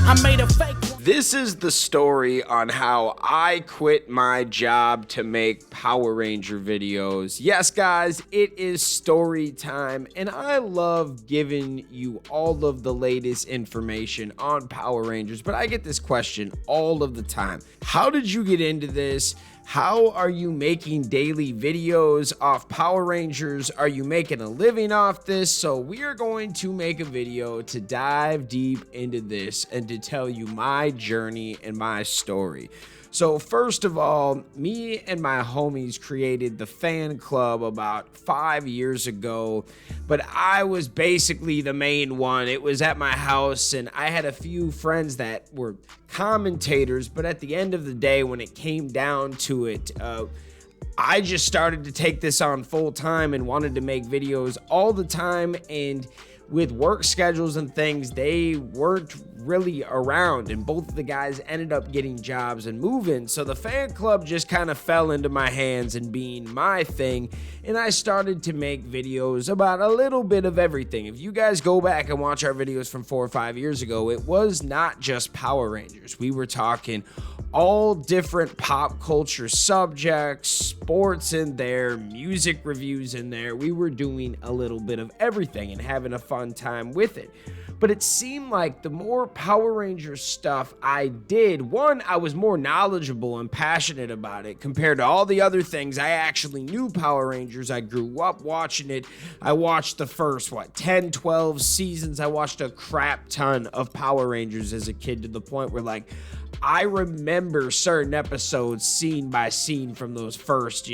I made a fake one. This is the story on how I quit my job to make Power Ranger videos. Yes, guys, it is story time, and I love giving you all of the latest information on Power Rangers, but I get this question all of the time. How did you get into this? How are you making daily videos off Power Rangers? Are you making a living off this? So we are going to make a video to dive deep into this and to tell you my journey and my story. So first of all, me and my homies created the fan club about 5 years ago, but I was basically the main one. It was at my house, and I had a few friends that were commentators, but at the end of the day, when it came down to it, I just started to take this on full time and wanted to make videos all the time, and with work schedules and things, they weren't really around, and both of the guys ended up getting jobs and moving. So the fan club just kind of fell into my hands and being my thing, and I started to make videos about a little bit of everything. If you guys go back and watch our videos from 4 or 5 years ago, it was not just Power Rangers. We were talking all different pop culture subjects, sports in there, music reviews in there. We were doing a little bit of everything and having a fun time with it. But it seemed like the more Power Rangers stuff I did, one, I was more knowledgeable and passionate about it compared to all the other things. I actually knew Power Rangers. I grew up watching it. I watched the first, 10, 12 seasons. I watched a crap ton of Power Rangers as a kid, to the point where, I remember certain episodes scene by scene from those first,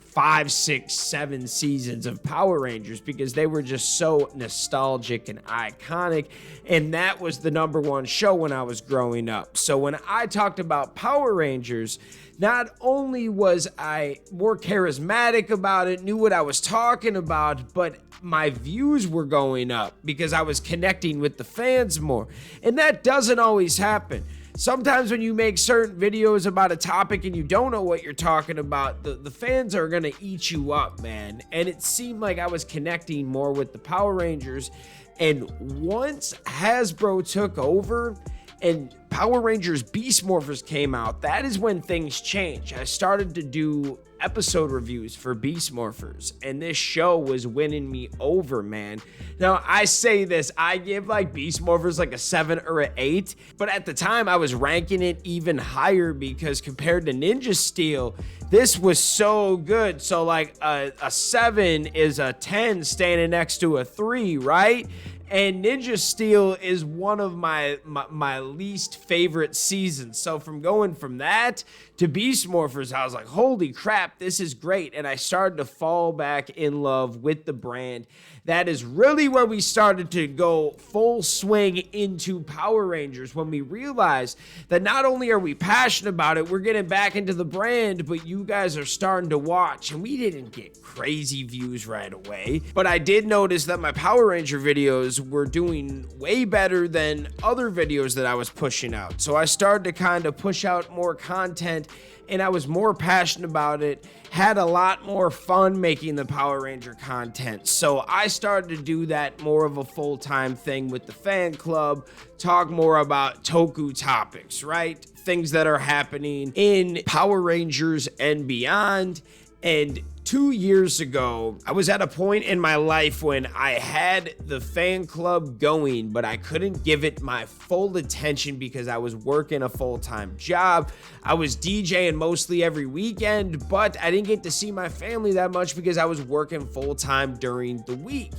5, 6, 7 seasons of Power Rangers, because they were just so nostalgic and iconic, and that was the number one show when I was growing up. So when I talked about Power Rangers, not only was I more charismatic about it, knew what I was talking about, but my views were going up because I was connecting with the fans more, and that doesn't always happen. Sometimes when you make certain videos about a topic and you don't know what you're talking about, the fans are going to eat you up, man. And it seemed like I was connecting more with the Power Rangers. And once Hasbro took over and Power Rangers Beast Morphers came out, that is when things changed. I started to do episode reviews for Beast Morphers, and this show was winning me over, man. Now, I say this, I give Beast Morphers a 7 or an 8, but at the time I was ranking it even higher because compared to Ninja Steel, this was so good. So a 7 is a 10 standing next to a 3, right? And Ninja Steel is one of my least favorite seasons. So from going from that to Beast Morphers, I was like, holy crap, this is great. And I started to fall back in love with the brand. That is really where we started to go full swing into Power Rangers, when we realized that not only are we passionate about it, we're getting back into the brand, but you guys are starting to watch. And we didn't get crazy views right away, but I did notice that my Power Ranger videos were doing way better than other videos that I was pushing out. So I started to kind of push out more content, and I was more passionate about it, had a lot more fun making the Power Ranger content. So I started to do that more of a full-time thing with the fan club, talk more about Toku topics, right? Things that are happening in Power Rangers and beyond. And 2 years ago, I was at a point in my life when I had the fan club going, but I couldn't give it my full attention because I was working a full-time job. I was DJing mostly every weekend, but I didn't get to see my family that much because I was working full-time during the week.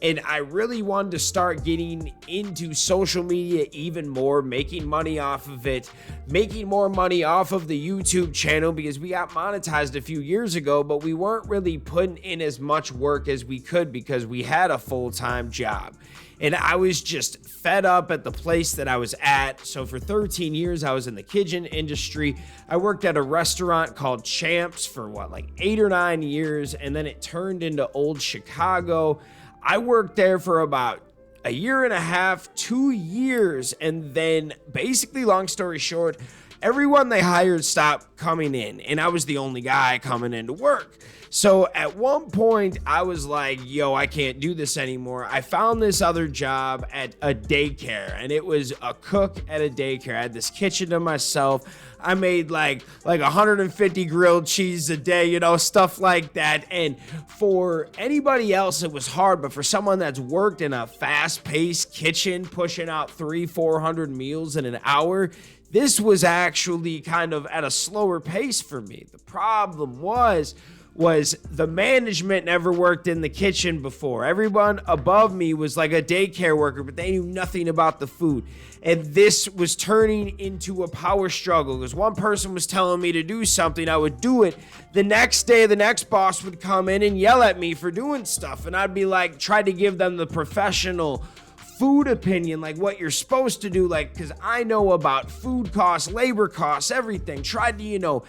And I really wanted to start getting into social media even more, making money off of it, making more money off of the YouTube channel, because we got monetized a few years ago, but we weren't really putting in as much work as we could because we had a full-time job. And I was just fed up at the place that I was at. So for 13 years, I was in the kitchen industry. I worked at a restaurant called Champs for 8 or 9 years, and then it turned into Old Chicago. I worked there for about a year and a half, 2 years, and then basically, long story short, everyone they hired stopped coming in, and I was the only guy coming into work. So at one point, I was like, yo, I can't do this anymore. I found this other job at a daycare, and it was a cook at a daycare. I had this kitchen to myself. I made like 150 grilled cheese a day, you know, stuff like that. And for anybody else, it was hard. But for someone that's worked in a fast-paced kitchen, pushing out 300-400 meals in an hour, this was actually kind of at a slower pace for me. The problem was the management never worked in the kitchen before. Everyone above me was like a daycare worker, but they knew nothing about the food. And this was turning into a power struggle because one person was telling me to do something, I would do it. The next day, the next boss would come in and yell at me for doing stuff. And I'd be like, try to give them the professional food opinion, like what you're supposed to do, like, because I know about food costs, labor costs, everything. Tried to,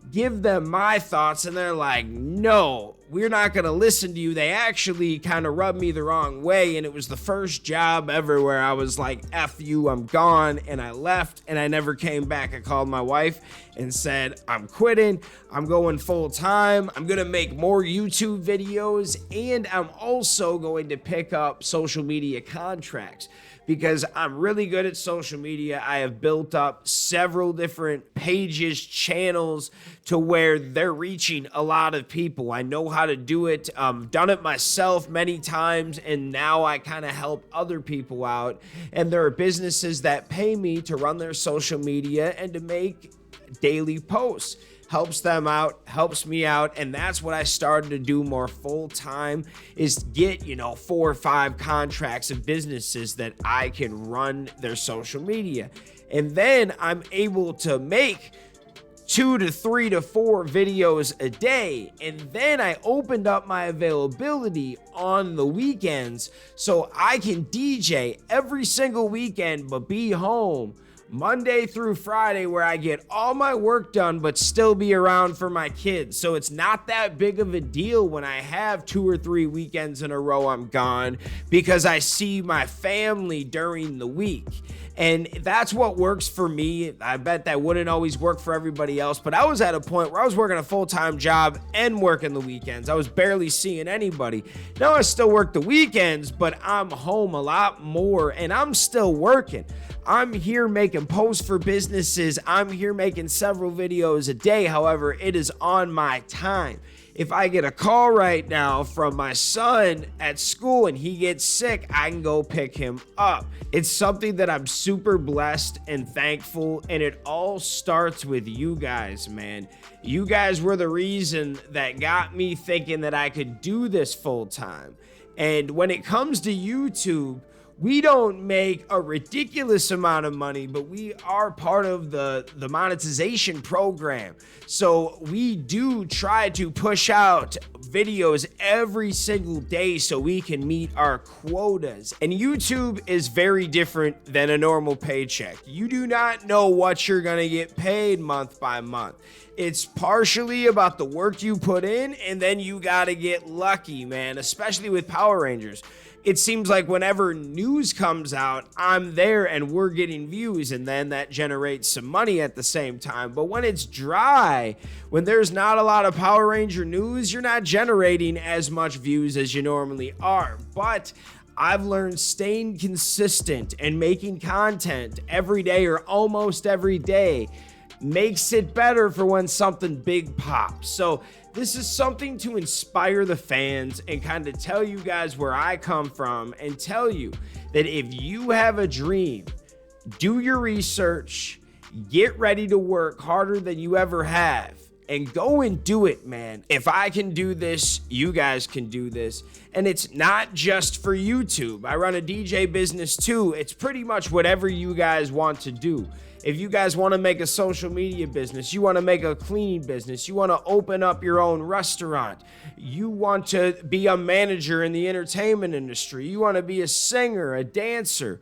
give them my thoughts, and they're like, no, we're not going to listen to you. They actually kind of rubbed me the wrong way, and it was the first job ever where I was like, F you, I'm gone, and I left, and I never came back. I called my wife and said, I'm quitting, I'm going full time, I'm going to make more YouTube videos, and I'm also going to pick up social media contracts. Because I'm really good at social media. I have built up several different pages, channels to where they're reaching a lot of people. I know how to do it. Done it myself many times, and now I kind of help other people out. And there are businesses that pay me to run their social media and to make daily posts. Helps them out, helps me out, and that's what I started to do more full time, is get 4 or 5 contracts of businesses that I can run their social media. And then I'm able to make 2 to 3 to 4 videos a day. And then I opened up my availability on the weekends so I can DJ every single weekend but be home Monday through Friday, where I get all my work done but still be around for my kids. So it's not that big of a deal when I have 2 or 3 weekends in a row I'm gone, because I see my family during the week. And that's what works for me. I bet that wouldn't always work for everybody else, but I was at a point where I was working a full-time job and working the weekends. I was barely seeing anybody. Now I still work the weekends, but I'm home a lot more, and I'm still working. I'm here making posts for businesses. I'm here making several videos a day. However, it is on my time. If I get a call right now from my son at school and he gets sick, I can go pick him up. It's something that I'm super blessed and thankful, and it all starts with you guys, man. You guys were the reason that got me thinking that I could do this full time. And when it comes to YouTube, we don't make a ridiculous amount of money, but we are part of the monetization program. So we do try to push out videos every single day so we can meet our quotas. And YouTube is very different than a normal paycheck. You do not know what you're gonna get paid month by month. It's partially about the work you put in, and then you gotta get lucky, man, especially with Power Rangers. It seems like whenever news comes out, I'm there and we're getting views, and then that generates some money at the same time. But when it's dry, when there's not a lot of Power Ranger news, you're not generating as much views as you normally are. But I've learned staying consistent and making content every day or almost every day makes it better for when something big pops. So this is something to inspire the fans and kind of tell you guys where I come from, and tell you that if you have a dream, do your research, get ready to work harder than you ever have, and go and do it, man. If I can do this, you guys can do this. And it's not just for YouTube. I run a DJ business too. It's pretty much whatever you guys want to do. If you guys want to make a social media business, you want to make a cleaning business, you want to open up your own restaurant, you want to be a manager in the entertainment industry, you want to be a singer, a dancer,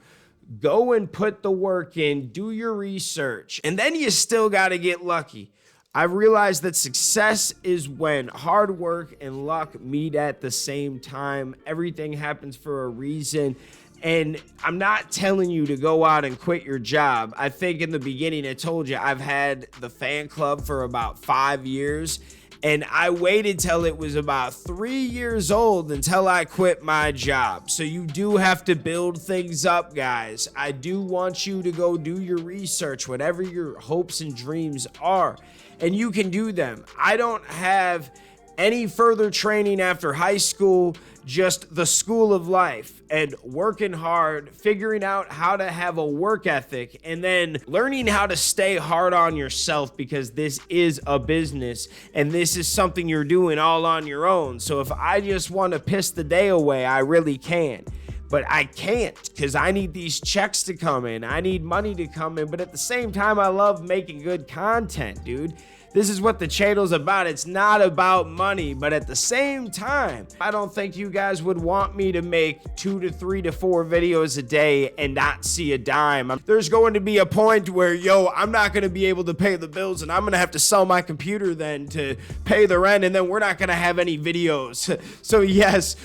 go and put the work in, do your research, and then you still got to get lucky. I've realized that success is when hard work and luck meet at the same time. Everything happens for a reason. And I'm not telling you to go out and quit your job. I think in the beginning I told you I've had the fan club for about 5 years. And I waited till it was about 3 years old until I quit my job. So you do have to build things up, guys. I do want you to go do your research, whatever your hopes and dreams are, and you can do them. I don't have any further training after high school, just the school of life and working hard, figuring out how to have a work ethic, and then learning how to stay hard on yourself, because this is a business and this is something you're doing all on your own. So if I just want to piss the day away, I really can. But I can't, because I need these checks to come in. I need money to come in. But at the same time, I love making good content, dude. This is what the channel's about. It's not about money, but at the same time, I don't think you guys would want me to make 2 to 3 to 4 videos a day and not see a dime. There's going to be a point where, I'm not going to be able to pay the bills, and I'm going to have to sell my computer then to pay the rent, and then we're not going to have any videos. So yes,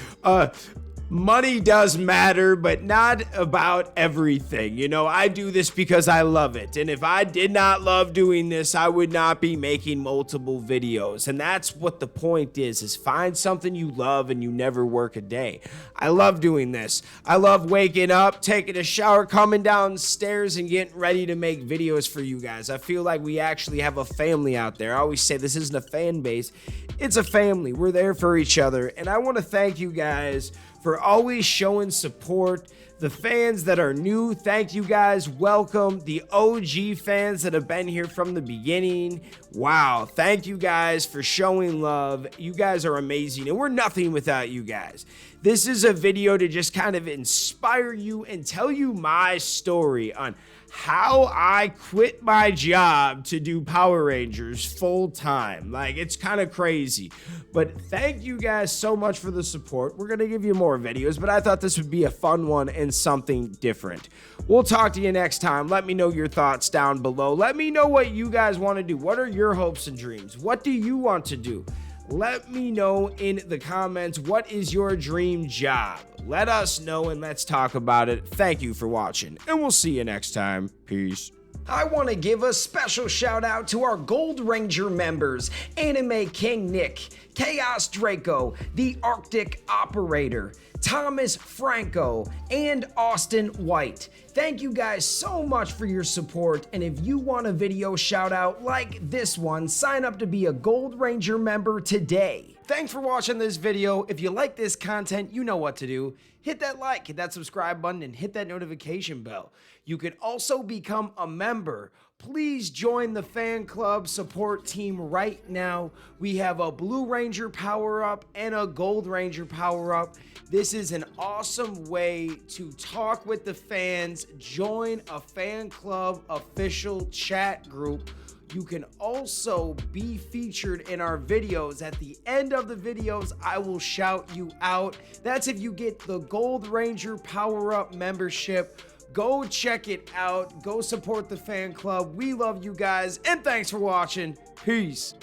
money does matter, but not about everything. I do this because I love it. And if I did not love doing this, I would not be making multiple videos. And that's what the point is find something you love and you never work a day. I love doing this. I love waking up, taking a shower, coming downstairs, and getting ready to make videos for you guys. I feel like we actually have a family out there. I always say this isn't a fan base. It's a family. We're there for each other. And I want to thank you guys for always showing support. The fans that are new, thank you guys. Welcome. The OG fans that have been here from the beginning, wow, thank you guys for showing love. You guys are amazing, and we're nothing without you guys. This is a video to just kind of inspire you and tell you my story on how I quit my job to do Power Rangers full time. Like, it's kind of crazy. But thank you guys so much for the support. We're going to give you more videos, but I thought this would be a fun one and something different. We'll talk to you next time. Let me know your thoughts down below. Let me know what you guys want to do. What are your hopes and dreams? What do you want to do? Let me know in the comments, what is your dream job? Let us know and let's talk about it. Thank you for watching, and we'll see you next time. Peace. I want to give a special shout out to our Gold Ranger members, Anime King Nick, Chaos Draco, the Arctic Operator, Thomas Franco, and Austin White. Thank you guys so much for your support, and if you want a video shout out like this one, sign up to be a Gold Ranger member today. Thanks for watching this video. If you like this content, you know what to do. Hit that like, hit that subscribe button, and hit that notification bell. You can also become a member. Please join the fan club support team right now. We have a Blue Ranger power-up and a Gold Ranger power-up. This is an awesome way to talk with the fans, join a fan club official chat group. You can also be featured in our videos. At the end of the videos, I will shout you out. That's if you get the Gold Ranger power-up membership. Go check it out. Go support the fan club. We love you guys, and thanks for watching. Peace.